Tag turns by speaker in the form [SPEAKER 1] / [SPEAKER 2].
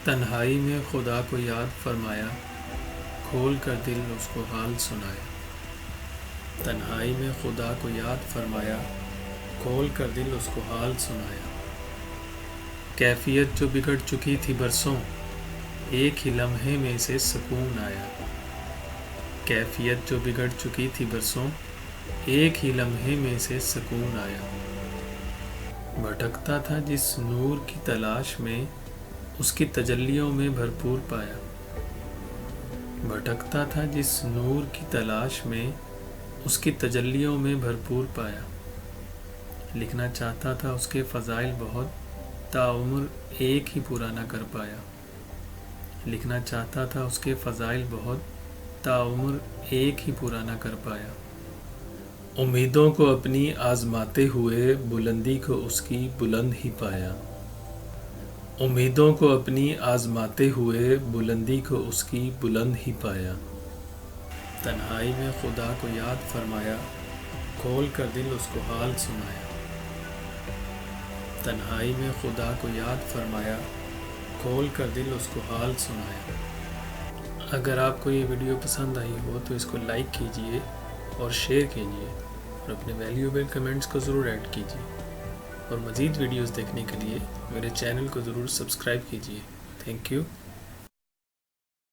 [SPEAKER 1] تنہائی میں خدا کو یاد فرمایا، کھول کر دل اس کو حال سنایا۔ تنہائی میں خدا کو یاد فرمایا، کھول کر دل اس کو حال سنایا۔ کیفیت جو بگڑ چکی تھی برسوں، ایک ہی لمحے میں سے سکون آیا۔ کیفیت جو بگڑ چکی تھی برسوں، ایک ہی لمحے میں سے سکون آیا۔ بھٹکتا تھا جس نور کی تلاش میں، اس کی تجلیوں میں بھرپور پایا۔ بھٹکتا تھا جس نور کی تلاش میں، اس کی تجلیوں میں بھرپور پایا۔ لکھنا چاہتا تھا اس کے فضائل بہت، تاعمر ایک ہی پورا نہ کر پایا۔ لکھنا چاہتا تھا اس کے فضائل بہت، تاعمر ایک ہی پورا نہ کر پایا۔ امیدوں کو اپنی آزماتے ہوئے، بلندی کو اس کی بلند ہی پایا۔ امیدوں کو اپنی آزماتے ہوئے، بلندی کو اس کی بلند ہی پایا۔ تنہائی میں خدا کو یاد فرمایا، کھول کر دل اس کو حال سنایا۔ تنہائی میں خدا کو یاد فرمایا، کھول کر دل اس کو حال سنایا۔ اگر آپ کو یہ ویڈیو پسند آئی ہو تو اس کو لائک کیجئے اور شیئر کیجئے، اور اپنے ویلیوبل کمنٹس کو ضرور ایڈ کیجئے، اور مزید ویڈیوز دیکھنے کے لیے میرے چینل کو ضرور سبسکرائب کیجئے۔ Thank you.